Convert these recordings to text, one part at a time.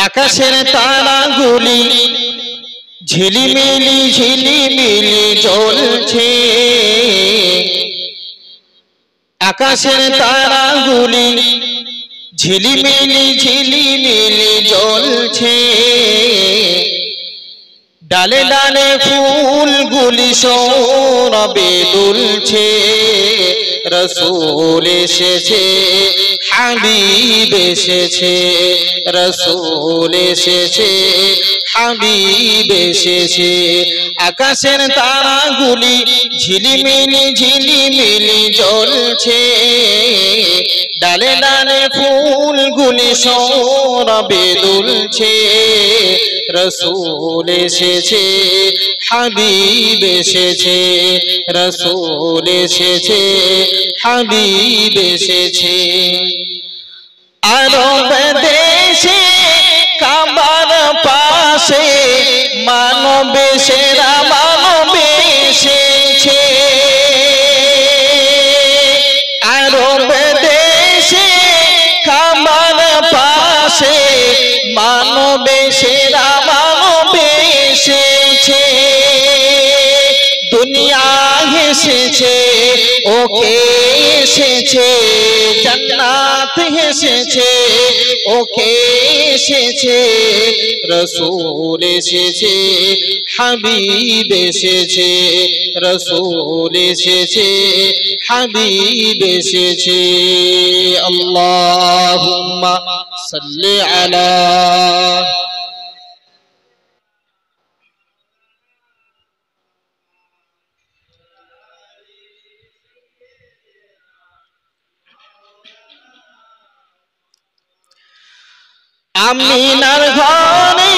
আকাশের তারাগুলি ঝিলিমিলি ঝিলিমিলি জ্বলছে, আকাশের তারাগুলি ঝিলিমিলি ঝিলিমিলি জ্বলছে, ডালে ডালে ফুলগুলি সৌরভে দুলছে, রসূল এসেছে হাবিব এসেছে, রসূল এসেছে হাবিব এসেছে। আকাশের তারাগুলি ঝিলিমিলি ঝিলিমিলি জ্বলছে, ডালে ডালে ফুলগুলি সৌরভে দুলছে, রসূল এসেছে হাবিব এসেছে, রসূল এসেছে হাবিব এসেছে। আরব দেশে কাবার পাশে মানব সেরা মানব এসেছে, আরব দেশে কাবার পাশে মানব সেরা মানব এসেছে, দুনিয়া এসেছে ওকে এসেছে, জান্নাত এসেছে ওকে এসেছে, রসূল এসেছে হাবিব এসেছে, রসূল এসেছে হাবিব এসেছে। আল্লাহুম্মা সাল্লি আলা আমিনার ঘরে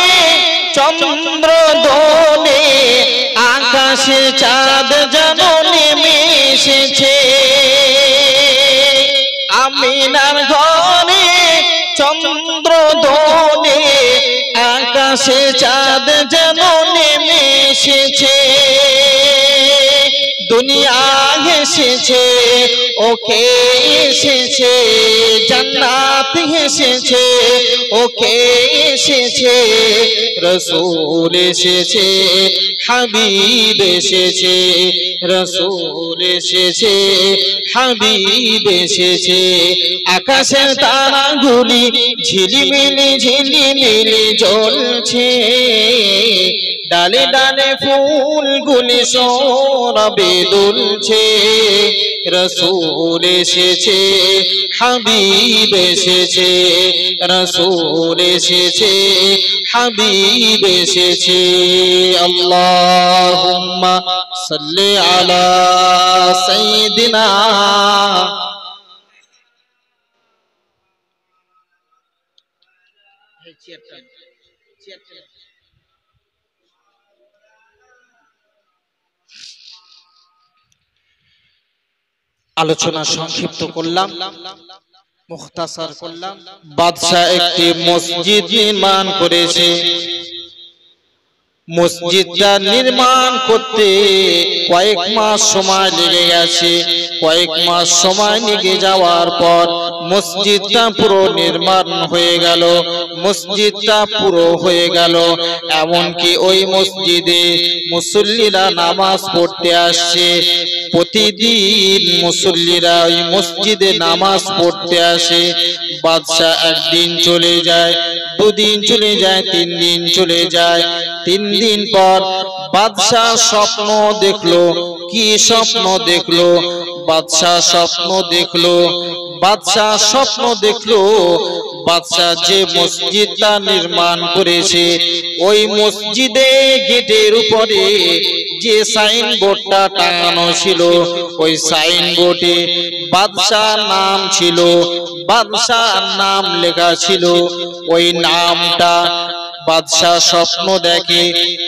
চন্দ্র দোলে, আকাশে চাঁদ যেন নেমে এসেছে, আমিনার ঘরে চন্দ্র দোলে, আকাশে চাঁদ যেন নেমে এসেছে, দুনিয়া এসেছে ওকে এসেছে, জান্নাত এসেছে ওকে এসেছে, রসূল এসেছে হাবিব এসেছে, রসূল এসেছে হাবিব এসেছে। আকাশের তারাগুলি ঝিলিমিলি ঝিলিমিলি জ্বলছে, ডালে ডালে ফুলগুলি সৌরভে দুলছে, রসূল এসেছে হাবিব এসেছে, রসূল এসেছে হাবিব এসেছে। আল্লাহুম্মা সাল্লি আলা সাইয়্যিদিনা আলোচনা সংক্ষিপ্ত করলাম, মুখতাসার করলাম। বাদশা একটি মসজিদ নির্মাণ করেছে, মসজিদটা নির্মাণ করতে কয়েক মাস সময় লেগে গেছে, কয়েক মাস সময় লেগে যাওয়ার পর মসজিদটা পুরো নির্মাণ হয়ে গেল, মসজিদটা পুরো হয়ে গেল। এমনকি ওই মসজিদে মুসল্লিরা নামাজ পড়তে আসছে, প্রতিদিন মুসল্লিরা ওই মসজিদে নামাজ পড়তে আসে। বাদশা একদিন চলে যায়, দুদিন চলে যায়, 3 দিন চলে যায়। 3 দিন পর বাদশা স্বপ্ন দেখলো। কি স্বপ্ন দেখলো? বাদশা স্বপ্ন দেখলো, বাদশা স্বপ্ন দেখলো বাদশা যে মসজিদটা নির্মাণ করেছে ওই মসজিদে গেটের উপরে যে সাইনবোর্ডটা টাঙানো ছিল ওই সাইনবোর্ডে বাদশার নাম ছিল, বাদশার নাম লেখা ছিল। ওই নামটা বাদশা স্বপ্ন দেখে,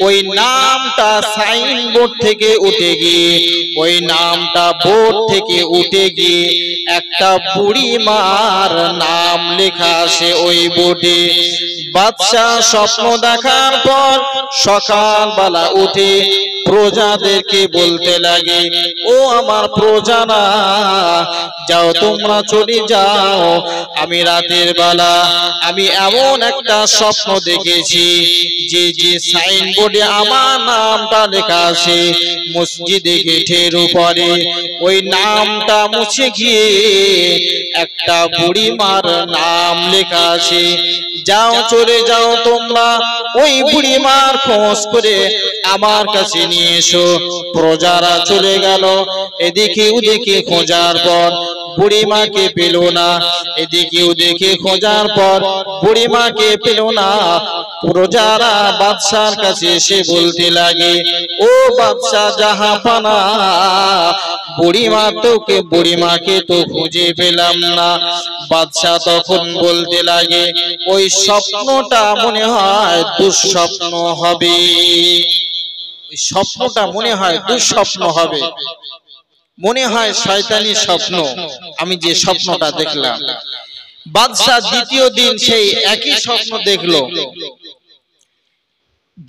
ওই নামটা সাইনবোর্ড থেকে উঠে গিয়ে, ওই নামটা বোর্ড থেকে উঠে গিয়ে একটা বুড়ি মার নাম লেখা আসে ওই বোর্ডে। বাদশাহ স্বপ্ন দেখার পর সকালবেলা উঠে প্রজাদেরকে বলতে লাগে, ও আমার প্রজারা, যাও তোমরা চলে যাও, আমি রাতের বেলা আমি এমন একটা স্বপ্ন দেখেছি যে সাইনবোর্ডে আমার নামটা লেখা আছে মসজিদে গেটের উপরে, ওই নামটা মুছে গিয়ে একটা বুড়িমার নাম লেখা আছে। যাও চলে যাও তোমরা, ওই বুড়িমার খোঁজ করে আমার কাছে নিয়ে এসো। প্রজারা চলে গেল, এদিকে ওদিকে খোঁজার পর বুড়িমাকে পেল না, এদিকে ওদিকে খোঁজার পর বুড়িমাকে পেল না। প্রজারা বাদশার কাছে এসে বলতে লাগে, ও বাদশা জাহাপানা, বুড়িমাকে তো খুঁজে পেলাম না। বাদশা তখন বলতে লাগে, ওই স্বপ্নটা মনে হয় দুঃস্বপ্ন হবে, ওই স্বপ্নটা মনে হয় দুঃস্বপ্ন হবে, মনে হয় শয়তানি স্বপ্ন, আমি যে স্বপ্নটা দেখলাম। বাদশা দ্বিতীয় দিন সেই একই স্বপ্ন দেখলো,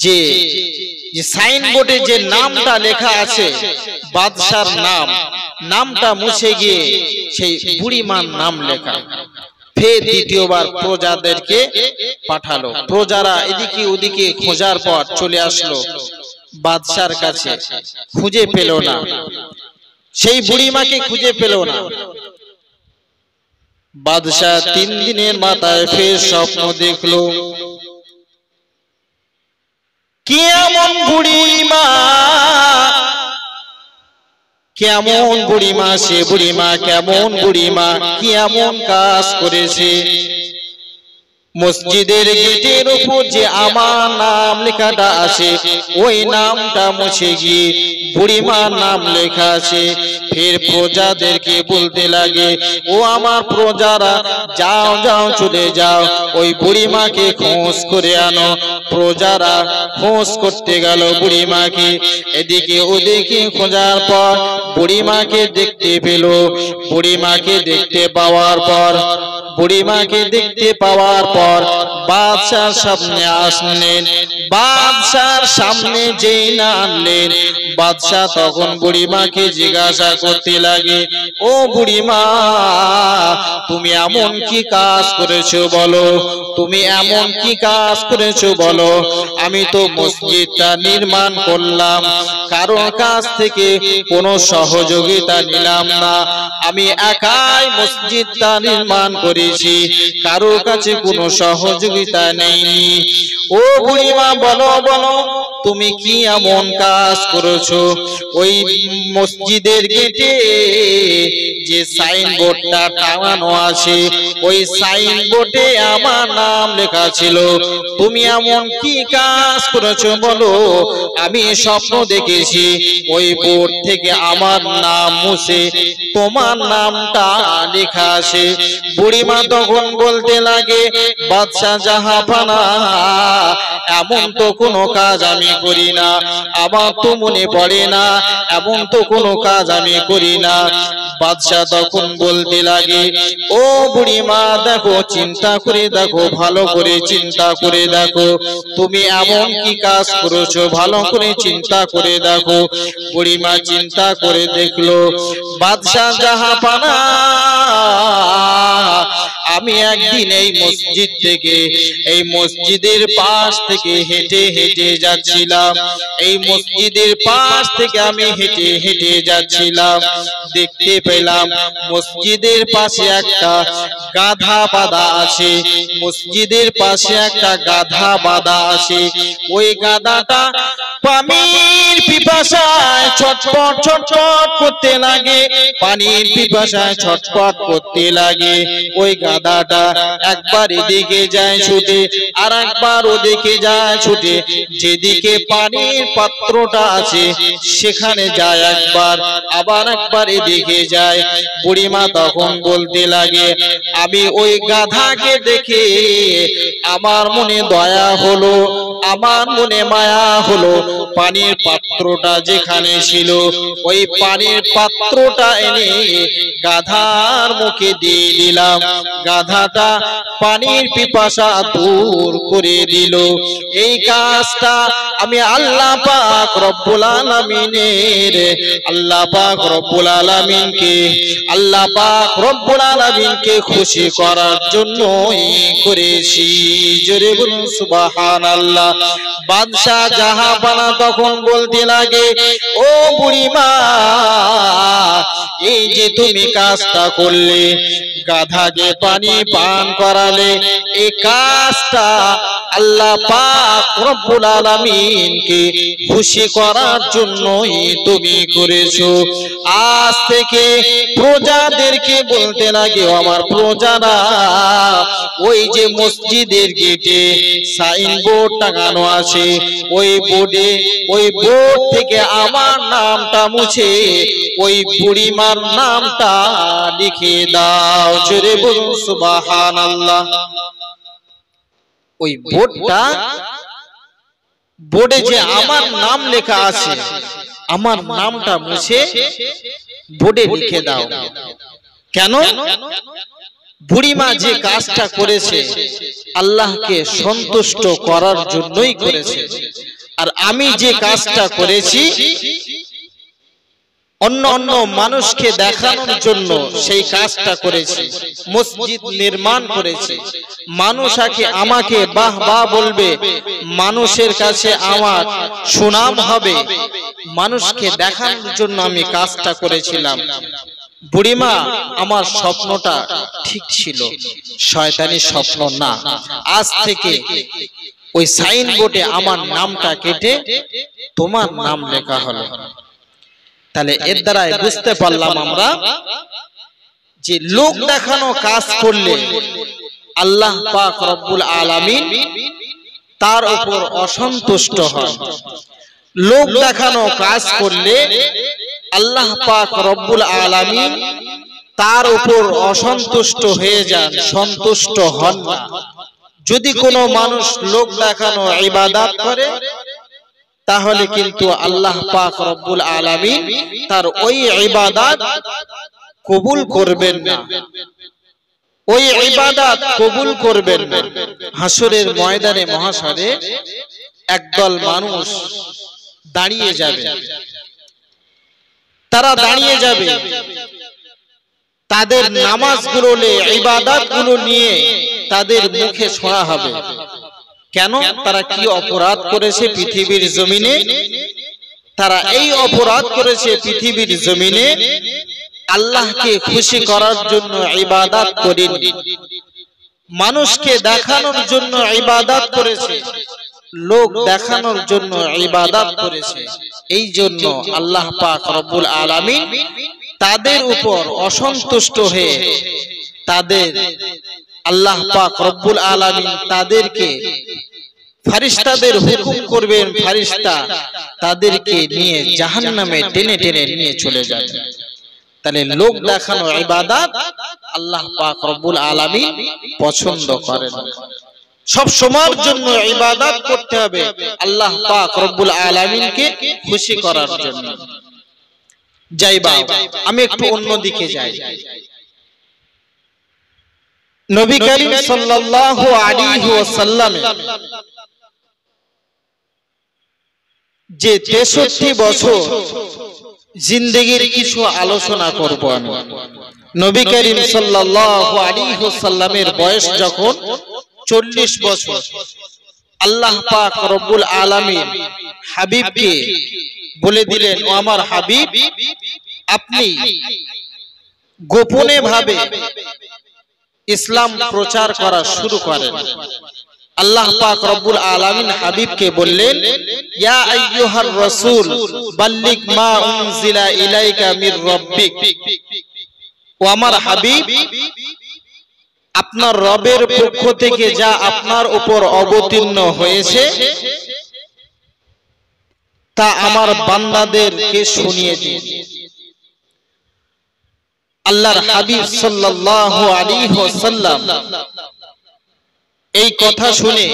যে সাইনবোর্ডে যে নামটা লেখা আছে বাদশার নামটা মুছে গিয়ে সেই বুড়িমার নাম লেখা। ফের দ্বিতীয়বার প্রজাদেরকে পাঠালো, প্রজারা এদিকে ওদিকে খোঁজার পর চলে আসলো বাদশার কাছে, খুঁজে পেল না, সেই বুড়িমাকে খুঁজে পেল না। বাদশা 3 দিনের মাথায় ফের স্বপ্ন দেখলো, কেমন বুড়িমা, কেমন বুড়িমা, সে বুড়িমা কেমন বুড়িমা, কি এমন কাজ করেছে মসজিদের গেটের উপর যে আমার নাম লেখাটা আছে ওই নামটা মুছে গিয়ে বুড়িমার নাম লেখা আছে। ফের প্রজাদেরকে বলতে লাগে, ও আমার প্রজারা, যাও যাও চলে যাও, ওই বুড়িমাকে খোঁজ করে আনো। প্রজারা খোঁজ করতে গেল বুড়িমাকে, এদিকে ওদিকে খোঁজার পর বুড়িমাকে দেখতে পেল। বুড়িমাকে দেখতে পাওয়ার পর বাদশার সামনে আসলেন। বাদশার সামনে যেই না আনলেন, বাদশা তখন বুড়িমাকে জিজ্ঞাসা করতে লাগে, ও বুড়িমা, তুমি এমন কি কাজ করেছো বলো, তুমি এমন কি কাজ করেছো বলো। আমি তো মসজিদটা নির্মাণ করলাম, কারোর কাছ থেকে কোনো সহযোগিতা নিলাম না, আমি একাই মসজিদটা নির্মাণ করেছি, কারোর কাছে কোনো সহযোগিতা নেইনি। ও বুড়িমা, বলো বলো, তুমি কি এমন কাজ করেছো? ওই মসজিদের গেটে যে সাইনবোর্ডটা টাঙানো আছে ওই সাইনবোর্ডে আমার নাম লেখা ছিল, তুমি এমন কি কাজ করেছো বলো। আমি স্বপ্ন দেখেছি ওই বোর্ড থেকে আমার নাম মুছে তোমার নামটা লেখা আছে। বুড়িমা তখন বলতে লাগে, বাদশা জাহাপানা, এমন তো কোনো কাজ আমি করি না, আমার তো মনে পড়ে না, এমন তো কোনো কাজ আমি করি না। বাদশা তখন বলতে লাগে, ও বুড়িমা, দেখো, চিন্তা করে দেখো, ভালো করে চিন্তা করে দেখো, তুমি এমন কি কাজ করেছো, ভালো করে চিন্তা করে দেখো। বুড়িমা চিন্তা করে দেখলো, বাদশা জাহাপানা, আমি একদিন এই মসজিদ থেকে, এই মসজিদের পাশ থেকে হেঁটে হেঁটে যাচ্ছিলাম, এই মসজিদের পাশ থেকে আমি হেঁটে হেঁটে যাচ্ছিলাম, দেখতে পেলাম মসজিদের পাশে একটা গাধা বাঁধা আছে, মসজিদের পাশে একটা গাধা বাঁধা আছে। ওই গাধাটা পানির পিপাসায় ছটপট ছটপট করতে লাগে, পানির পিপাসায় ছটপট করতে লাগে। ওই গাধাটা একবার এদিকে যায় ছুটে, আর একবার ওদিকে যায় ছুটে, যেদিকে পানির পাত্রটা আছে সেখানে যায় একবার, আবার একবার এদিকে যায়। বুড়িমা তখন বলতে লাগে, আমি ওই গাধাকে দেখে আমার মনে দয়া হলো, আমার মনে মায়া হলো। পানির পাত্রটা যেখানে ছিল ওই পানির পাত্রটা এনে গাধার মুখে দিয়ে দিলাম। গাধাটা পানির পিপাসা দূর করে দিল। এই কাজটা আমি আল্লাহ পাক রব্বুল আলামিনের আল্লাহ পাক রব্বুল আলামিনকে খুশি করার জন্যই করেছি। জোরে বলুন সুবহানাল্লাহ। বাদশা জাহাপানা তখন বলতে লাগে, ও বুড়িমা, এই যে তুমি কাজটা করলে, গাধাকে পানি পান করালে, এই কাজটা আল্লাহ পাক রব্বুল আলামিনকে খুশি করার জন্যই তুমি করেছো। আজ থেকে প্রজাদেরকে বলতে লাগে, আমার প্রজারা, ওই যে মসজিদের গেটে সাইনবোর্ড টাঙানো আছে, ওই বোর্ড থেকে আমার নামটা মুছে ওই বুড়িমার নামটা লিখে দাও। জোরে বলুন সুবহানাল্লাহ। ওই বোর্ডে যে আমার নাম লেখা আছে, আমার নামটা মুছে বোর্ডে লিখে দাও। কেন? বুড়িমা যে কাজটা করেছে আল্লাহকে সন্তুষ্ট করার জন্যই করেছে, আর আমি যে কাজটা করেছি অন্য মানুষকে দেখানোর জন্য সেই কাজটা করেছি। মসজিদ নির্মাণ করেছি, মানুষ আমাকে বাহ বাহ বলবে, মানুষের কাছে আমার সুনাম হবে, মানুষকে দেখানোর জন্য আমি কাজটা করেছিলাম। বুড়িমা, আমার স্বপ্নটা ঠিক ছিল, শয়তানি স্বপ্ন না। আজ থেকে ওই সাইনবোর্ডে আমার নামটা কেটে তোমার নাম লেখা হলো। তাহলে এর দ্বারা বুঝতে পারলাম আমরা যে লোক দেখানো কাজ করলে আল্লাহ পাক রব্বুল আলামিন তার উপর অসন্তুষ্ট হন। লোক দেখানো কাজ করলে আল্লাহ পাক রব্বুল আলামিন তার উপর অসন্তুষ্ট হয়ে যান, সন্তুষ্ট হন না। যদি কোনো মানুষ লোক দেখানো ইবাদত করে তাহলে কিন্তু আল্লাহ পাক রব্বুল আলামিন তার ওই ইবাদত কবুল করবেন না, ওই ইবাদত কবুল করবেন না। হাসরের ময়দানে মহাশরে একদল মানুষ দাঁড়িয়ে যাবে, তারা দাঁড়িয়ে যাবে, তাদের নামাজগুলো ইবাদতগুলো নিয়ে তাদের মুখে শোনা হবে। কেন? তারা কি অপরাধ করেছে পৃথিবীর জমিনে? তারা এই অপরাধ করেছে পৃথিবীর জমিনে আল্লাহকে খুশি করার জন্য ইবাদত করেনি, মানুষকে দেখানোর জন্য ইবাদত করেছে, লোক দেখানোর জন্য ইবাদত করেছে। এই জন্য আল্লাহ পাক রব্বুল আলামিন তাদের উপর অসন্তুষ্ট হয়ে আল্লাহ পাক রব্বুল আলামিন তাদেরকে ফেরেশতাদের হুকুম করবেন, ফেরেশতা তাদেরকে নিয়ে জাহান্নামে টেনে টেনে নিয়ে চলে যায়। তাহলে লোক দেখানো ইবাদত আল্লাহ পাক রব্বুল আলামিন পছন্দ করেন। সব সময়ের জন্য ইবাদত করতে হবে আল্লাহ পাক রব্বুল আলামিনকে খুশি করার জন্য। যাইবা, আমি একটু অন্যদিকে যাই। নবী করিম সাল্লাল্লাহু আলাইহি ওয়াসাল্লাম যে 63 বছর জিন্দেগীর কিছু আলোচনা করব আমি। নবী করিম সাল্লাল্লাহু আলাইহি ওয়াসাল্লামের বয়স যখন 40 বছর, আল্লাহ পাক রব্বুল আলামিন হাবিবকে বলে দিলেন, ও আমার হাবিব, আপনি গোপনে ভাবে ইসলাম প্রচার করা শুরু করেন। আল্লাহ পাক রব্বুল আলামিন হাবিবকে বললেন, ইয়া আইয়ুহার রাসূল বাল্লিগ মা উনজিলা ইলাইকা মির রাব্বিক। ও আমার হাবিব, আপনার রবের পক্ষ থেকে যা আপনার উপর অবতীর্ণ হয়েছে তা আমার বান্দাদেরকে শুনিয়ে দিন। আল্লাহর হাবিব সাল্লাল্লাহু আলাইহি ওয়াসাল্লাম এই কথা শুনে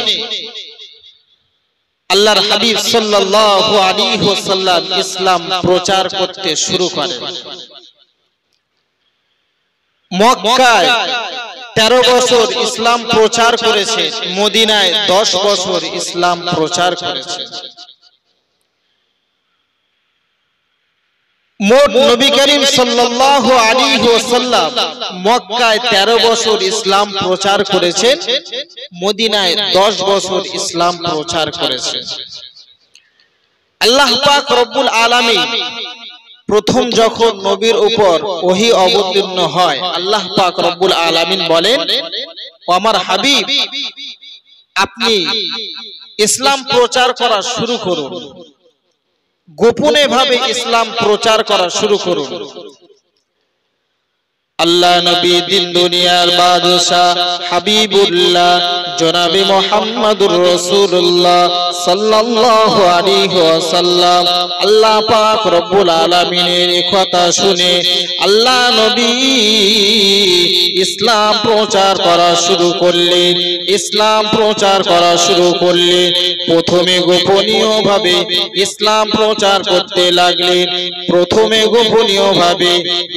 আল্লাহর হাবিব সাল্লাল্লাহু আলাইহি ওয়াসাল্লাম ইসলাম প্রচার করতে শুরু করেন। মক্কায় 13 বছর ইসলাম প্রচার করেছে, মদিনায় 10 বছর ইসলাম প্রচার করেছে। মোট নবী করিম সাল্লাল্লাহু আলাইহি ওয়াসাল্লাম মক্কায় 13 বছর ইসলাম প্রচার করেছেন, মদিনায় 10 বছর ইসলাম প্রচার করেছেন। আল্লাহ পাক রব্বুল আলামিন প্রথম যখন নবীর উপর ওহী অবতীর্ণ হয়, আল্লাহ পাক রব্বুল আলামিন বলেন, ও আমার হাবিব, আপনি ইসলাম প্রচার করা শুরু করুন, গোপনে ভাবে ইসলাম প্রচার করা শুরু করুন। আল্লাহ নবী দিন দুনিয়ার বাদশাহ হাবিবুল্লাহ জনাবে মুহাম্মদুর রাসূলুল্লাহ সাল্লাল্লাহু আলাইহি ওয়াসাল্লাম আল্লাহ পাক রব্বুল আলামিনের কথা শুনে আল্লাহ নবী ইসলাম প্রচার করা শুরু করলেন। ইসলাম প্রচার করা শুরু করলেন। প্রথমে গোপনীয় ভাবে ইসলাম প্রচার করতে লাগলেন। প্রথমে গোপনীয় ভাবে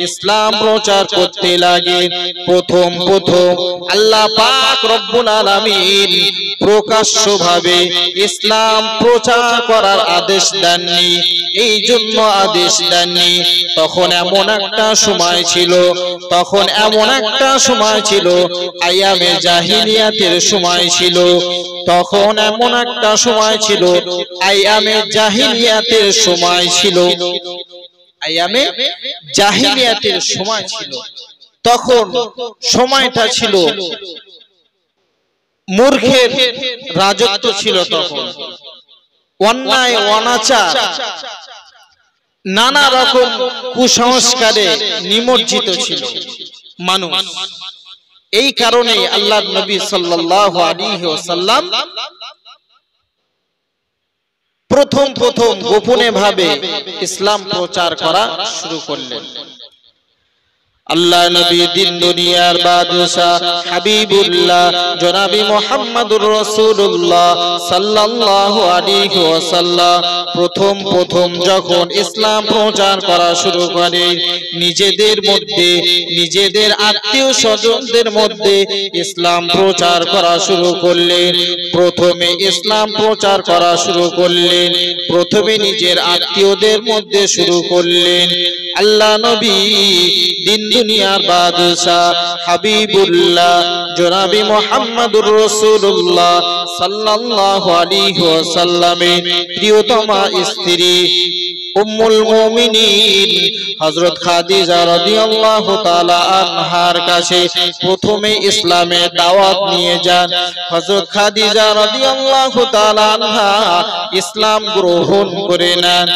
ইসলাম প্রচার করতে লাগলেন। প্রথম আল্লাহ পাক রব্বুল আলামিন প্রকাশ্যভাবে ইসলাম প্রচার করার আদেশ দেননি। এই জন্য আদেশ দেননি, তখন এমন একটা সময় ছিল, আইয়ামে জাহিলিয়াতের সময় ছিল। তখন এমন একটা সময় ছিল, আইয়ামে জাহিলিয়াতের সময় ছিল। আইয়ামে জাহিলিয়াতের সময় ছিল। তখন সময়টা ছিল মূর্খের রাজত্ব ছিল। তখন অন্যায় অনাচার নানা রকম কুসংস্কারে নিমজ্জিত ছিল মানুষ। এই কারণে আল্লাহর নবী সাল্লাল্লাহু আলাইহি ওয়াসাল্লাম প্রথম গোপনে ভাবে ইসলাম প্রচার করা শুরু করলেন। আল্লাহ নবী দিন দুনিয়ার বাদশাহ হাবিবুল্লাহ জনাবে মুহাম্মদুর রাসূলুল্লাহ সাল্লাল্লাহু আলাইহি ওয়াসাল্লাম প্রথম যখন ইসলাম প্রচার করা শুরু করে, নিজেদের মধ্যে, নিজেদের আত্মীয় স্বজনদের মধ্যে ইসলাম প্রচার করা শুরু করলেন। প্রথমে ইসলাম প্রচার করা শুরু করলেন, প্রথমে নিজের আত্মীয়দের মধ্যে শুরু করলেন। আল্লাহ নবী দিন দুনিয়ার বাদশাহ হাবিবুল্লাহ জনাবে মুহাম্মদুর রাসূলুল্লাহ সাল্লাল্লাহু আলাইহি ওয়াসাল্লামের প্রিয়তমা স্ত্রী উম্মুল মুমিনিন হযরত খাদিজা রাদিয়াল্লাহু তাআলা আনহার কাছে প্রথমে ইসলামের দাওয়াত নিয়ে যান। হযরত খাদিজা রাদিয়াল্লাহু তাআলা আনহা ইসলাম গ্রহণ করে নেন।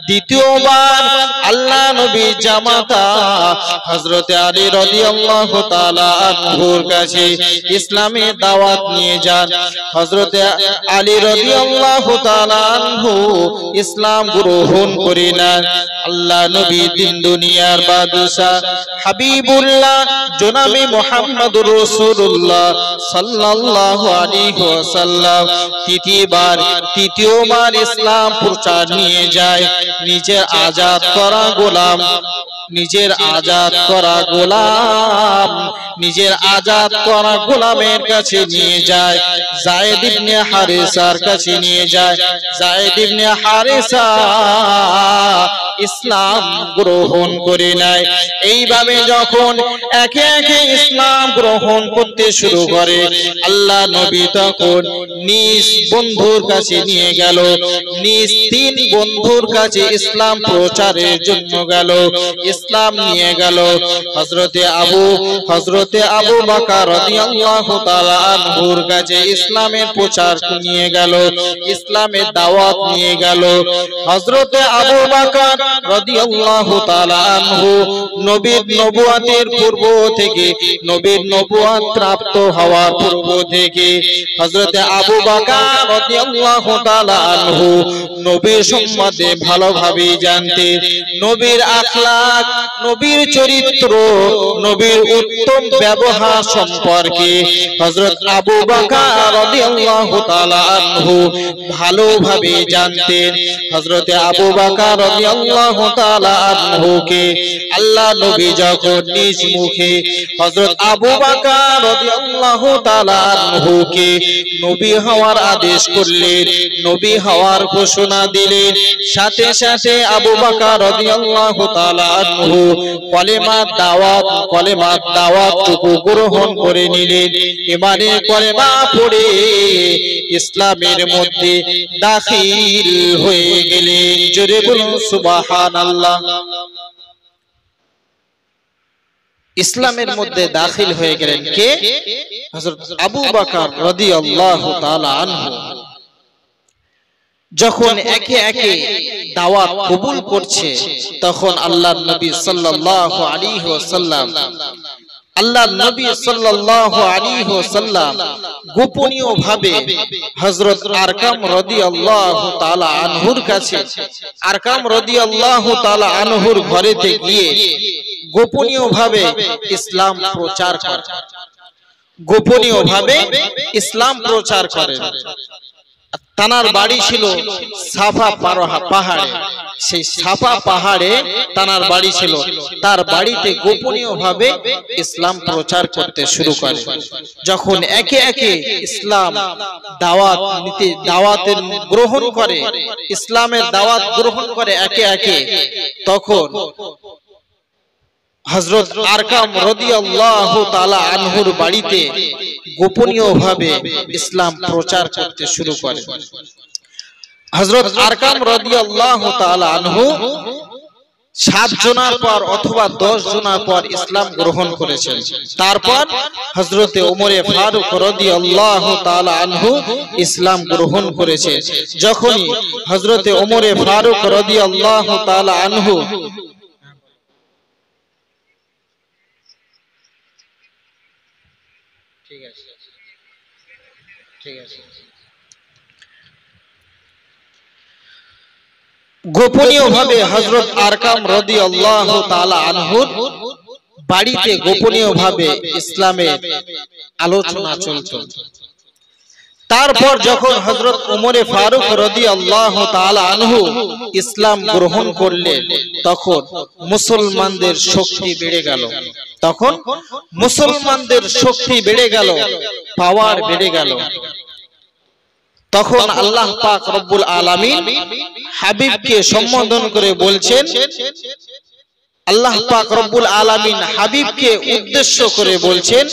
দ্বিতীয়বার আল্লাহ নবী জামাতা হযরত আলী রাদিয়াল্লাহু তাআলা আনহুর কাছে ইসলামের দাওয়াত নিয়ে যান। হযরত আলী রাদিয়াল্লাহু তাআলা আনহু ইসলাম গ্রহণ করে নেন। আল্লাহ নবী দিন দুনিয়ার বাদশাহ হাবিবুল্লাহ জনাবে মুহাম্মদুর রাসূলুল্লাহ সাল্লাল্লাহু আলাইহি ওয়াসাল্লাম তৃতীয়বার ইসলাম প্রচার নিয়ে যায়। নিজের আজাদ করা গোলামের কাছে নিয়ে যায়, যায়েদ ইবনে হারিসার কাছে নিয়ে যায়। যায়েদ ইবনে হারিসা ইসলাম গ্রহণ করে নেয়। এইভাবে যখন একে একে ইসলাম গ্রহণ করতে শুরু করে, আল্লাহ নবী তখন নিজ বন্ধুর কাছে নিয়ে গেল। নিজ 3 বন্ধুর কাছে ইসলাম প্রচারের জন্য গেল। ইসলাম নিয়ে গেল। হযরতে আবু বকর রাদিয়াল্লাহু তাআলা আনহুর কাছে ইসলামের প্রচার নিয়ে গেল, ইসলামের দাওয়াত নিয়ে গেল। হযরতে আবু বকর রাদিয়াল্লাহু তাআলা আনহু নবীর নবুয়তের পূর্ব থেকে, নবীর নবুয়ত প্রাপ্ত হওয়ার পূর্ব থেকে হযরত আবু বকর রাদিয়াল্লাহু তাআলা আনহু নবীর সম্বন্ধে ভালোভাবে জানতেন। নবীর আখলাক, নবীর চরিত্র, নবীর উত্তম ব্যবহার সম্পর্কে হযরত আবু বকর রাদিয়াল্লাহু তাআলা আনহু ভালোভাবে জানতেন। হযরত আবু বকর রাদিয়াল্লাহু তাআলা আনহুকে আল্লাহ নবী যখন নিজ মুখে হযরত আবু বকর রাদিয়াল্লাহু তাআলা আনহুকে নবী হওয়ার আদেশ করলেন, নবী হওয়ার ঘোষণা দিলেন, সাথে সাথে আবু বকর রাদিয়াল্লাহু তাআলা আনহু কলেমার দাওয়াতটুকু গ্রহণ করে নিলেন। ঈমানের কলেমা পড়ে ইসলামের মধ্যে দাখিল হয়ে গেলেন। জোরে বলুন সুবহানাল্লাহ। ইসলামের মধ্যে দাখিল হয়ে গেলেন কে? হযরত আবু বকর রাদিয়াল্লাহু তাআলা আনহু। যখন একে একে দাওয়াত কবুল করছে, তখন আল্লাহর নবী সাল্লাল্লাহু আলাইহি ওয়াসাল্লাম গোপনীয়ভাবে হযরত আরকাম রাদিয়াল্লাহু তাআলা আনহুর কাছে, আরকাম রাদিয়াল্লাহু তাআলা আনহুর ঘরেতে গিয়ে গোপনীয়ভাবে ইসলাম প্রচার করেন, গোপনীয়ভাবে ইসলাম প্রচার করেন। তানার বাড়ি ছিল সাফা পাহাড়ে, সেই সাফা পাহাড়ে তানার বাড়ি ছিল। তার বাড়িতে গোপনীয়ভাবে ইসলাম প্রচার করতে শুরু করে। যখন একে একে ইসলাম দাওয়াতের গ্রহণ করে, ইসলামের দাওয়াত গ্রহণ করে একে একে, তখন হযরত আরকাম রাদিয়াল্লাহু তাআলা আনহুর বাড়িতে গোপনীয়ভাবে ইসলাম প্রচার করতে শুরু করে। হযরত আরকাম রাদিয়াল্লাহু তাআলা আনহু 7 জনের পর অথবা 10 জনের পর ইসলাম গ্রহণ করেছেন। তারপর হযরত ওমর ফারুক রাদিয়াল্লাহু তাআলা আনহু ইসলাম গ্রহণ করেছেন। যখনই হযরত ওমর ফারুক রাদিয়াল্লাহু তাআলা আনহু গোপনীয়ভাবে হযরত আরকাম রাদিয়াল্লাহু তাআলা আনহুর বাড়িতে গোপনীয়ভাবে ইসলামের আলোচনা চলত। তারপর যখন হযরত ওমর ফারুক রাদিয়াল্লাহু তাআলা আনহু ইসলাম গ্রহণ করলেন, তখন মুসলমানদের শক্তি বেড়ে গেল, তখন মুসলমানদের শক্তি বেড়ে গেল, পাওয়ার বেড়ে গেল। তখন আল্লাহ পাক রব্বুল আলামিন হাবিবকে সম্বোধন করে বলছেন, আল্লাহ পাক রব্বুল আলামিন হাবিবকে উদ্দেশ্য করে বলছেন,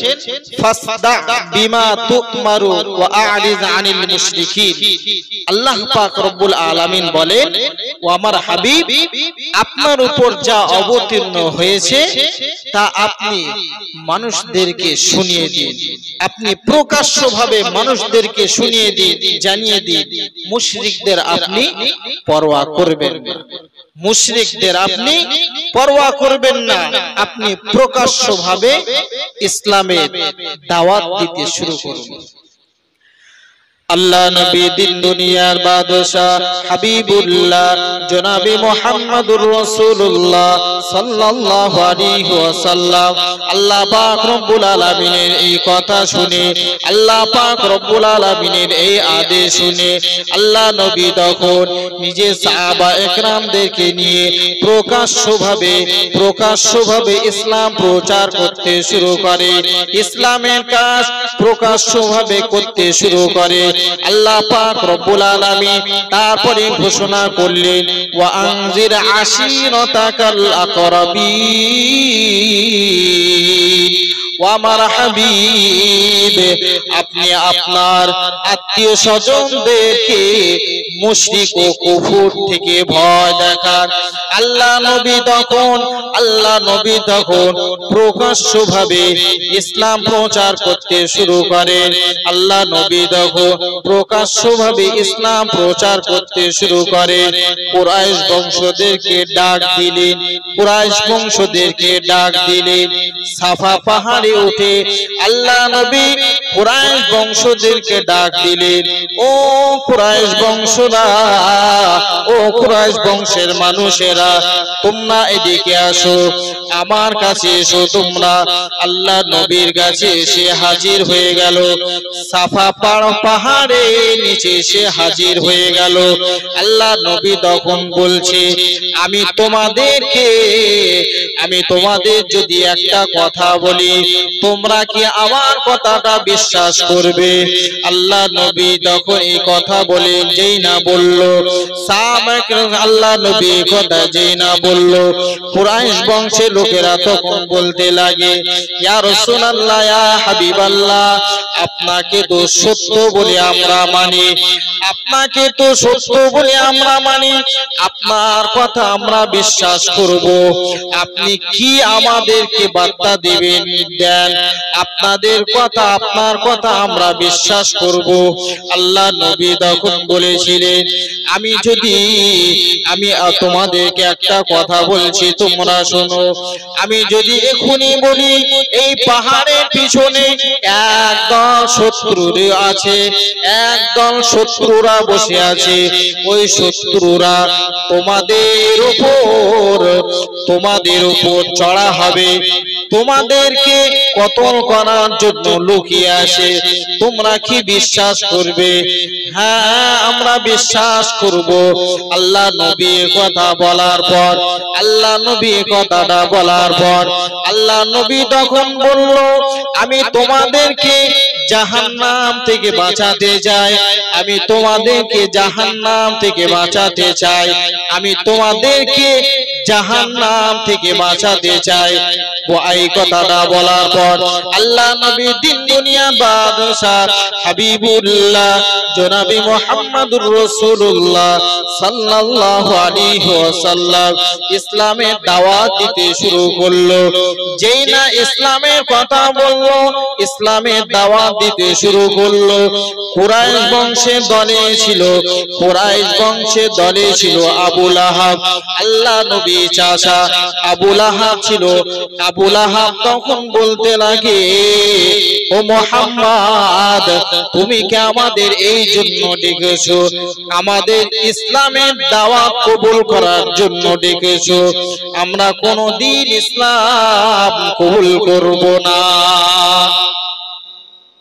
ফাসদা বিমা তুমারু ওয়া আ'রিজ আনিল মুশরিকিন। আল্লাহ পাক রব্বুল আলামিন বলেন, ও আমার হাবিব, আপনার উপর যা অবতীর্ণ হয়েছে তা আপনি মানুষদেরকে শুনিয়ে দিন, আপনি প্রকাশ্যভাবে মানুষদেরকে শুনিয়ে দিন, জানিয়ে দিন। মুশরিকদের আপনি পরোয়া করবেন না, মুশরিকদের আপনি পরোয়া করবেন না, আপনি প্রকাশ্যভাবে ইসলামের দাওয়াত দিতে শুরু করুন। আল্লাহ নবী দিন দুনিয়ার বাদশা হাবিবুল্লাহ জনাবে মুহাম্মদুর রাসূলুল্লাহ সাল্লাল্লাহু আলাইহি ওয়াসাল্লাম আল্লাহ পাক রব্বুল আলামিনের এই কথা শুনে, আল্লাহ পাক রব্বুল আলামিনের এই আদেশ শুনে আল্লাহ নবী তখন নিজে সাহাবা একরামদেরকে নিয়ে প্রকাশ্যভাবে ইসলাম প্রচার করতে শুরু করে, ইসলামের কাজ প্রকাশ্যভাবে করতে শুরু করে। আল্লাহ পাক রব্বুল আলামিন তারপরে ঘোষণা করলেন, ওয়া আনজির আশিরাতাকাল আকরাবিন ও আমার হাবিব আপনি আপনার আত্মীয় স্বজনদেরকে মুশরিক ও কুফর থেকে ভয় দেখান। আল্লাহ নবী তখন প্রকাশ্যভাবে ইসলাম প্রচার করতে শুরু করেন। আল্লাহ নবী তখন প্রকাশ্যভাবে ইসলাম প্রচার করতে শুরু করেন। কুরাইশ বংশদেরকে ডাক দিলেন। সাফা পাহাড়ে উঠে আল্লাহ নবী কুরাইশ বংশদেরকে ডাক দিলেন, ও কুরাইশ বংশরা, ও কুরাইশ বংশের মানুষেরা, তোমরা এদিকে আসো, আমার কাছে এসো। তোমরা আল্লাহ নবীর কাছে এসে হাজির হয়ে গেল। সাফা পাহাড়ে নিচে এসে হাজির হয়ে গেল। আল্লাহ নবী তখন বলছে, আমি তোমাদের যদি একটা কথা বলি, তোমরা কি আমার কথাটা বিশ্বাস করবে? আল্লাহ নবী তখন এই কথা বলে যেই না বলল, আল্লাহ নবী কথা যেই না বলল, কুরাইশ বংশের লোকেরা তখন বলতে লাগে, ইয়া রাসূলুল্লাহ, ইয়া হাবিবাল্লাহ, আপনাকে তো সত্য বলে আমরা মানি, আপনার কথা আমরা বিশ্বাস করব। আপনি কি আমাদেরকে বার্তা দেন, আপনার কথা আমরা বিশ্বাস করব। আল্লাহ নবী তখন বলেছিলেন, আমি তোমাদেরকে একটা কথা বলছি, তোমরা শোনো। আমি যদি এখনই বলি, এই পাহাড়ের পিছনে একদল শত্রুরা বসে আছে, ওই শত্রুরা তোমাদের উপর চড়া হবে, তোমাদেরকে কতল করার জন্য লুকিয়ে আসে। তোমরা কি বিশ্বাস করবে? হ্যাঁ, আমরা বিশ্বাস করব। আল্লাহ নবী কথাটা বলার পর আল্লাহ নবী তখন বলল, আমি তোমাদেরকে জাহান্নাম থেকে বাঁচাতে চাই, আমি তোমাদেরকে জাহান্নাম থেকে বাঁচাতে চাই। এই কথাটা বলার পর আল্লাহ নবী দিন দুনিয়া বাদশাহ হাবিবুল্লাহ জনাবে মুহাম্মদুর রাসূলুল্লাহ সাল্লাল্লাহু আলাইহি ওয়াসাল্লাম ইসলামের দাওয়াত দিতে শুরু করলো। যেই না ইসলামের কথা বললো, ইসলামের দাওয়াত দিতে শুরু করলো, কুরাইশ বংশের দলে ছিল আবু লাহাব। আল্লাহ নবী চাচা আবু লাহাব ছিল। আবু লাহাব তখন বলতে লাগে, ও মুহাম্মদ, তুমি কি আমাদের এই জন্য ডেকেছো? আমাদের ইসলামের দাওয়াত কবুল করার জন্য ডেকেছো? আমরা কোনদিন ইসলাম কবুল করব না,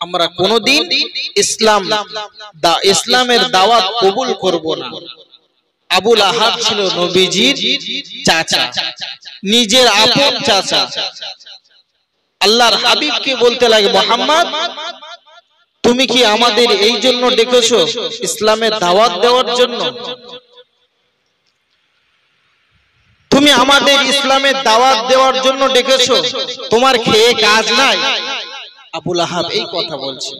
আমরা কোনদিন ইসলামের দাওয়াত কবুল করব না। আবু লাহাব ছিল নবীজির চাচা, নিজের আপন চাচা। আল্লাহর হাবিবকে বলতে লাগে, মুহাম্মদ, তুমি কি আমাদের এই জন্য ডেকেছো? ইসলামের দাওয়াত দেওয়ার জন্য? তুমি আমাদের ইসলামের দাওয়াত দেওয়ার জন্য ডেকেছো? তোমার খেয়ে কাজ নাই? আবু লাহাব এই কথা বলছে।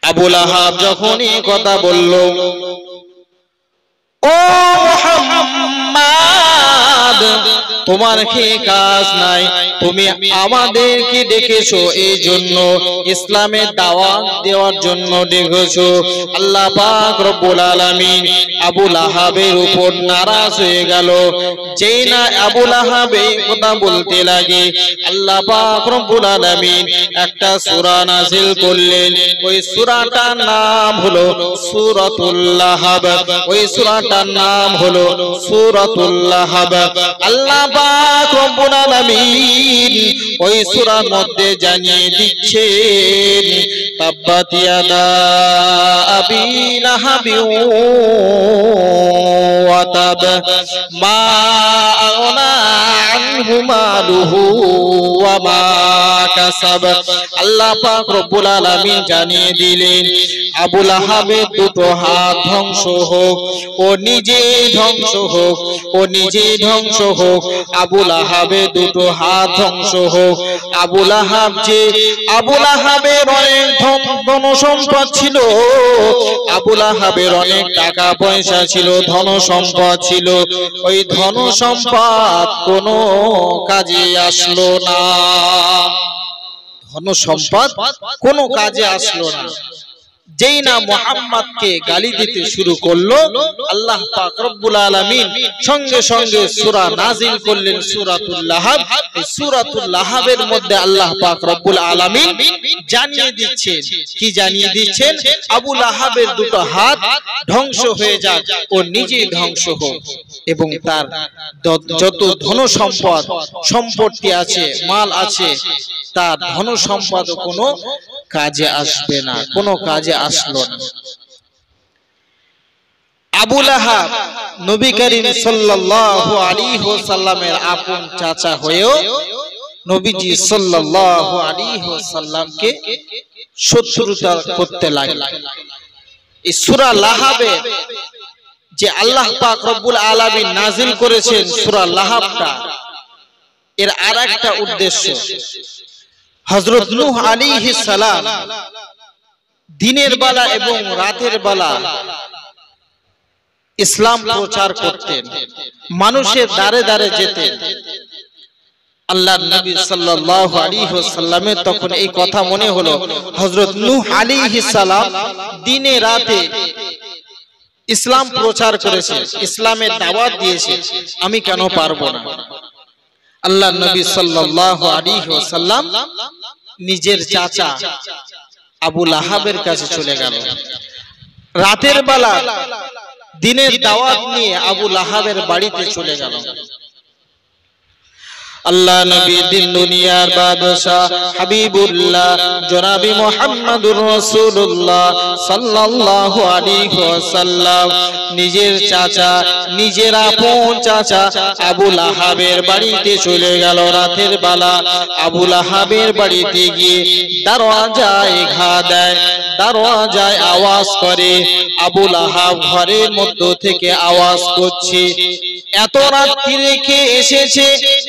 আবু লাহাব যখন এই কথা বলল, ও মুহাম্মদ, তোমার খেয়ে কাজ নাই, তুমি আমাদেরকে ডেকেছো এই জন্য, ইসলামের দাওয়াত দেওয়ার জন্য ডেকেছো। আল্লাহ পাক রব্বুল আলামিন আবু লাহাবের উপর নারাজ হয়ে গেল। যেই না আবু লাহাব এই কথা বলতে লাগে, আল্লাহ পাক রব্বুল আলামিন একটা সূরা নাযিল করলেন। ওই সূরাটার নাম হলো সূরাতুল লাহাব। ওই সূরাটার নাম হলো সূরাতুল লাহাব। আল্লাহ পাক রব্বুল আলামিন ওই সূরার মধ্যে জানিয়ে দিচ্ছেন, তাব্বাত ইয়াদা আবি লাহাবি ওয়া তাব মা আগনা আনহু মালুহু ওয়া মা কাসাব। আল্লাহ পাক রব্বুল আলামিন জানিয়ে দিলেন আবু লাহাবের দুটো হাত ধ্বংস হোক, ও নিজেই ধ্বংস হোক, ও নিজেই ধ্বংস হোক। আবু লাহাবের দুটো হাত ধ্বংস হোক। আবু লাহাবের অনেক ধন সম্পদ ছিল, আবু লাহাবের অনেক টাকা পয়সা ছিল, ধন সম্পদ ছিল। ওই ধন সম্পদ কোনো কাজে আসলো না, ধন সম্পদ কোনো কাজে আসলো না। যেই না মুহাম্মদকে গালি দিতে শুরু করলো, আল্লাহ পাক রব্বুল আলামিন সঙ্গে সঙ্গে সূরা নাজিল করলেন সূরাতুল লাহাব। এই সূরাতুল লাহাবের মধ্যে আল্লাহ পাক রব্বুল আলামিন জানিয়ে দিচ্ছেন, কি জানিয়ে দিচ্ছেন? আবু লাহাবের দুটো হাত ধ্বংস হয়ে যাক, ও নিজেই ধ্বংস হোক, এবং তার যত ধন সম্পত্তি আছে, মাল আছে, তার ধন সম্পদ কোনো কাজে আসবে না, কোনো কাজে আসলো না। আবু লাহাব নবী করিম সাল্লাল্লাহু আলাইহি ওয়াসাল্লামের আপন চাচা হয়েও নবীজি সাল্লাল্লাহু আলাইহি ওয়াসাল্লামকে শত্রুতা করতে লাগলেন। এই সূরা লাহাবে যে আল্লাহ পাক রব্বুল আলামিন নাজিল করেছেন সূরা লাহাবটা, এর আরেকটা উদ্দেশ্য, হযরত নূহ আলাইহিস সালাম দিনের বেলা এবং রাতের বেলা ইসলাম প্রচার করতেন, মানুষের দ্বারে দ্বারে যেতেন। আল্লাহর নবী সাল্লাল্লাহু আলাইহি ওয়াসাল্লামের তখন এই কথা মনে হলো, হযরত নূহ আলাইহিস সালাম দিনে রাতে ইসলাম প্রচার করেছে, ইসলামের দাওয়াত দিয়েছে, আমি কেন পারবো না? আল্লাহর নবী সাল্লাল্লাহু আলাইহি ওয়াসাল্লাম নিজের চাচা আবু লাহাবের কাছে চলে গেল। রাতের বেলা দিনের দাওয়াত নিয়ে আবু লাহাবের বাড়িতে চলে গেল। আল্লাহ নবী দিন দুনিয়ার বাদশাহ হাবিবুল্লাহ জনাবি মুহাম্মদুর রাসূলুল্লাহ সাল্লাল্লাহু আলাইহি ওয়াসাল্লাম নিজের চাচা, নিজের আপন চাচা আবু লাহাবের বাড়িতে চলে গেল। রাতের বেলা আবু লাহাবের বাড়িতে গিয়ে দরজায় ঘা দেয়, দরজায় আওয়াজ করে। আবু লাহাব ঘরের মধ্য থেকে আওয়াজ করছে, এত রাত্রিরে কে এসেছে,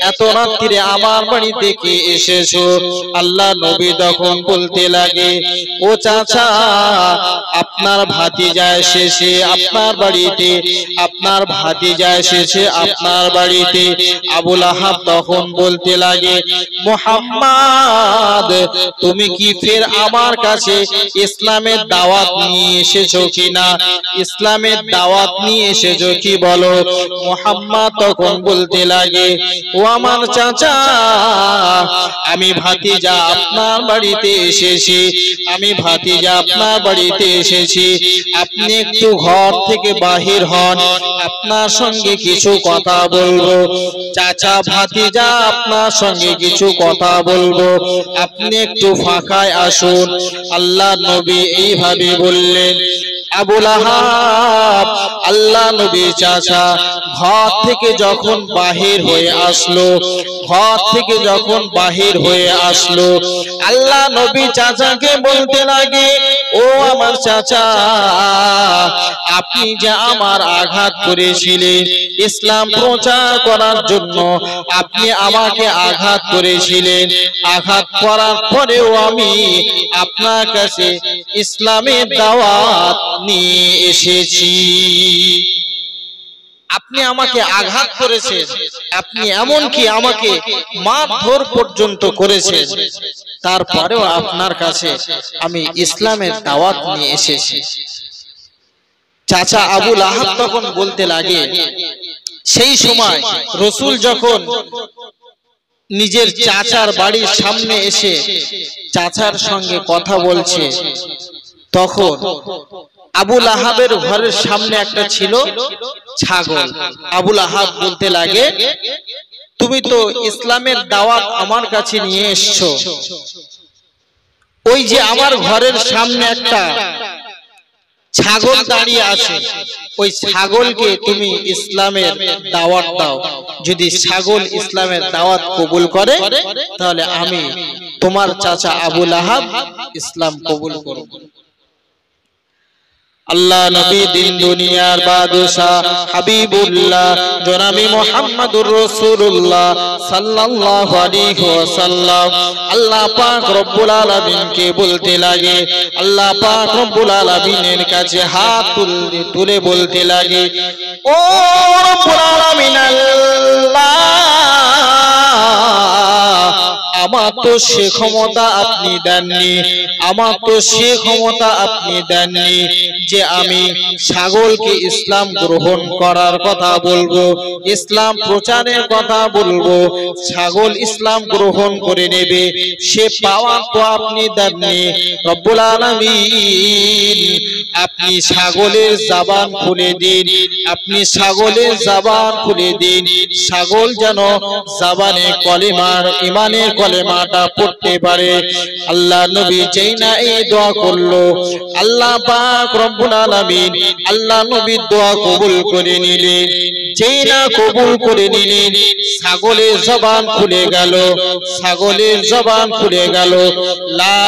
এত রাত্রিরে আমার বাড়িতে কে এসেছো? আল্লাহ নবী তখন বলতে লাগে, ও চাচা, আপনার ভাতিজা এসেছে আপনার বাড়িতে, আপনার ভাতিজা এসেছে আপনার বাড়িতে। আবু লাহাব তখন বলতে লাগে, মুহাম্মদ, তুমি কি ফের আমার কাছে ইসলামের দাওয়াত নিয়ে এসেছো কিনা? ইসলামের দাওয়াত নিয়ে এসেছো কি বলো? মুহাম্মদ তখন বলতে লাগে, ও আমার চাচা, আমি ভাতিজা আপনার বাড়িতে এসেছি, আমি ভাতিজা আপনার বাড়িতে এসেছি। আপনি একটু ঘর থেকে বাহির হন, আপনার সঙ্গে কিছু কথা বলবো। চাচা, ভাতিজা আপনার সঙ্গে কিছু কথা বলবো, আপনি একটু ফাঁকায় আসুন। আল্লাহ নবী এইভাবে বললেন। আবু লাহাব আল্লাহ নবী চাচা ঘর থেকে যখন বাহির হয়ে আসলো, ঘর থেকে যখন বাহির হয়ে আসলো, আল্লাহ নবী চাচাকে বলতে লাগে, ও আমার চাচা, আপনি যে আমার আঘাত করেছিলেন ইসলাম প্রচার করার জন্য, আপনি আমাকে আঘাত করেছিলেন, আঘাত করার পরেও আমি আপনার কাছে ইসলামের দাওয়াত নিয়ে এসেছি। আপনি আমাকে আঘাত করেছেন, আপনি এমনকি আমাকে মারধর পর্যন্ত করেছেন, তারপরেও আপনার কাছে আমি ইসলামের দাওয়াত নিয়ে এসেছি। চাচা আবু লাহাব তখন বলতে লাগে, সেই সময় রাসূল যখন নিজের চাচার বাড়ির সামনে এসে চাচার সঙ্গে কথা বলছে, তখন আবু লাহাবের ঘরের সামনে একটা ছিল ছাগল। আবু লাহাব বলতে লাগে, তুমি তো ইসলামের দাওয়াত আমার কাছে নিয়ে এসছো, ওই যে আমার ঘরের সামনে একটা ছাগল দাঁড়িয়ে আছে, ওই ছাগলকে তুমি ইসলামের দাওয়াত দাও। যদি ছাগল ইসলামের দাওয়াত কবুল করে তাহলে আমি তোমার চাচা আবু লাহাব ইসলাম কবুল করব। আল্লাহ নবী দিন দুনিয়ার বাদশাহ হাবিবুল্লাহ জনাবে মুহাম্মদুর রাসূলুল্লাহ সাল্লাল্লাহু আলাইহি ওয়াসাল্লাম আল্লাহ পাক রব্বুল আলামিনকে বলতে লাগে, আল্লাহ পাক রব্বুল আলামিনের কাছে হাত তুলে বলতে লাগে, ও রব্বুল আলামিন আল্লাহ, আমার তো সে ক্ষমতা আপনি দেননি, আমার তো সে ক্ষমতা আপনি দেননি যে আমি ছাগলকে ইসলাম গ্রহণ করার কথা বলবো, ইসলাম প্রচারের কথা বলবো, ছাগল ইসলাম গ্রহণ করে নেবে, সে পাওয়া তো আপনি দেননি। রব্বুল আলামিন আপনি ছাগলের জবান খুলে দিন, আপনি ছাগলের জবান খুলে দিন, ছাগল যেন জবানে কলেমার ইমানের কলেমাটা পড়তে পারে। আল্লাহ নবী যেই না এই দোয়া করলো, আল্লাহ পাক রব্বুল আলামিন আল্লাহ নবীর দোয়া কবুল করে নিলেন। যেই না কবুল করে নিলেন, ছাগলের জবান খুলে গেল, ছাগলের জবান খুলে গেল, লা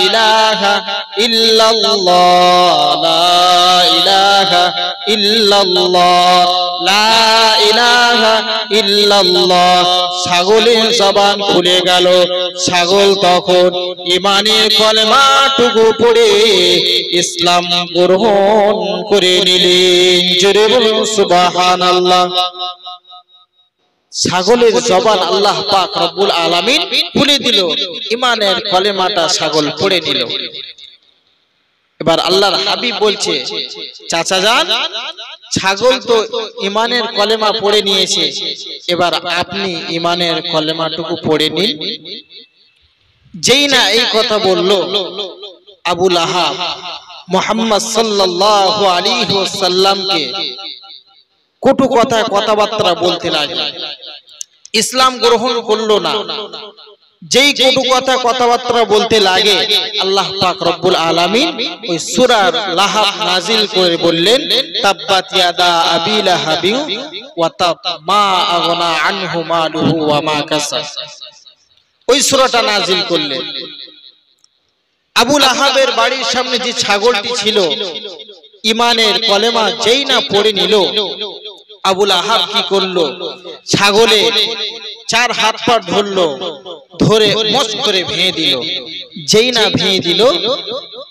ইলাহা ইল্লাল্লাহ, লা ইলাহা ইল্লাল্লাহ, লা ইলাহা ইল্লাল্লাহ। ছাগলের জবান খুলে গেল, ছাগল তখন ঈমানের কলেমাটুকু পড়ে ইসলাম গ্রহণ করে নিলেন। জোরে বলুন সুবহানাল্লাহ। ছাগলের জবান আল্লাহ পাক রব্বুল আলামিন খুলে দিল, ঈমানের কলেমাটা ছাগল পড়ে নিল। এবার আল্লাহর হাবিব বলছে, চাচা যান, ছাগল তো ঈমানের কলেমা পড়ে নিয়েছে, এবার আপনি ঈমানের কলেমাটুকু পড়ে নিন। যেই না এই কথা বলল, আবু লাহাব মুহাম্মদ সাল্লাল্লাহু আলাইহি ওয়াসাল্লামকে কটু কথায় কথাবার্তা বলতে লাগলো, ইসলাম গ্রহণ করলো না। যেই কটু কথা কথাবার্তা বলতে লাগে, আল্লাহ পাক রব্বুল আলামিন ওই সূরা লাহাব নাজিল করে বললেন, তাব্বাত ইয়াদা আবি লাহাবি ওয়া তাব মা আগনা আনহু মালুহু ওয়া মা কাসাব। ওই সূরাটা নাজিল করলেন। আবু লাহাবের বাড়ির সামনে যে ছাগলটি ছিল, ঈমানের কলেমা যেই না পড়ে নিল, আবু লাহাব কি করলো, ছাগলে চার হাত পা ধরলো, ধরে মস করে ভেঙে দিল। যেই না ভেঙে দিল,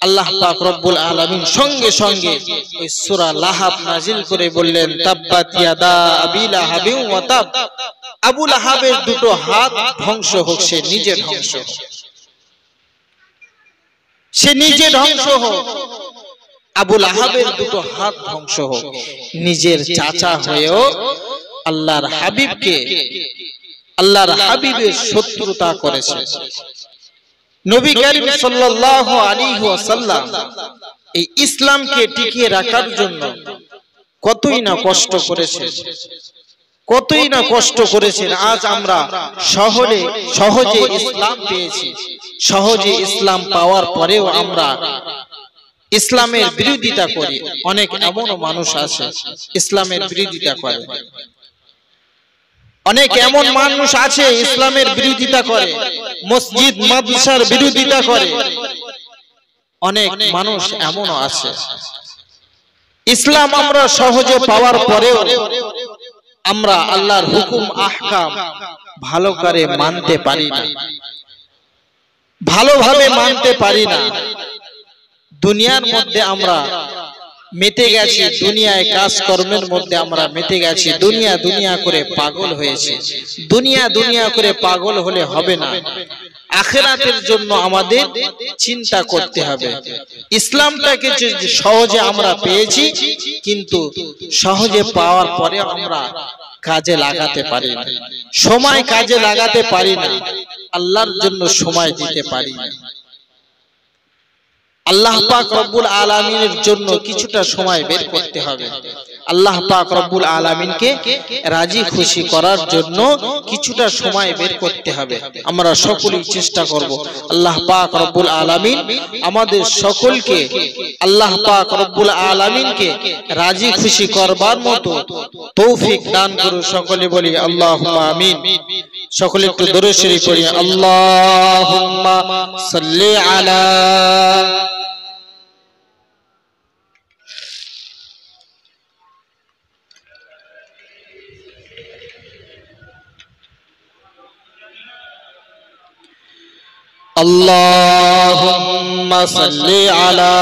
আল্লাহ পাক রব্বুল আলামিন সঙ্গে সঙ্গে ওই সূরা লাহাব নাজিল করে বললেন, তাব্বাত ইয়াদা আবি লাহাবি ওয়া তাব। আবু লাহাবের দুটো হাত ধ্বংস হোক, সে নিজে ধ্বংস হোক, সে নিজে ধ্বংস হোক। আবু লাহাবের দুটো হাত ধ্বংস হোক। নিজের চাচা হয়েও আল্লাহর হাবিবকে, আল্লাহর হাবিবের শত্রুতা করেছে। নবী করিম সাল্লাল্লাহু আলাইহি ওয়াসাল্লাম এই ইসলামকে টিকিয়ে রাখার জন্য কতই না কষ্ট করেছে, কতই না কষ্ট করেছেন। আজ আমরা সহজে ইসলাম পেয়েছি, সহজে ইসলাম পাওয়ার পরেও আমরা ইসলামের বিরোধিতা করি। অনেক এমনও মানুষ আছে ইসলামের বিরোধিতা করে, অনেক এমন মানুষ আছে ইসলামের বিরোধিতা করে, মসজিদ মাদ্রাসার বিরোধিতা করে। অনেক মানুষ এমনও আছে, ইসলাম আমরা সহজে পাওয়ার পরেও আমরা আল্লাহর হুকুম আহকাম ভালো করে মানতে পারি না, ভালোভাবে মানতে পারি না। দুনিয়ার মধ্যে আমরা মেতে গেছি, দুনিয়ায় কাজকর্মের মধ্যে আমরা মেতে গেছি, দুনিয়া দুনিয়া করে পাগল হয়েছে। দুনিয়া দুনিয়া করে পাগল হলে হবে না, আখিরাতের জন্য আমাদের চিন্তা করতে হবে। ইসলামটাকে যে সহজে আমরা পেয়েছি, কিন্তু সহজে পাওয়ার পরে আমরা কাজে লাগাতে পারি না, সময় কাজে লাগাতে পারি না, আল্লাহর জন্য সময় দিতে পারি না। আল্লাহ আল্লাহ পাক রব্বুল আলামিনের জন্য কিছুটা সময় বের করতে হবে। আল্লাহ পাক রব্বুল আলামিনকে রাজি খুশি করার জন্য কিছুটা সময় বের করতে হবে। আমরা সকলেই চেষ্টা করব আল্লাহ পাক রব্বুল আলামিন আমাদের সকলকে আল্লাহ পাক রব্বুল আলামিনকে রাজি খুশি করবার মতো তৌফিক দান করুন। সকলে বলি আল্লাহুম্মা আমিন। সকলে একটু দরুদ শরীফ পড়ি। আল্লাহুম্মা সাল্লি আলা اللهم صل على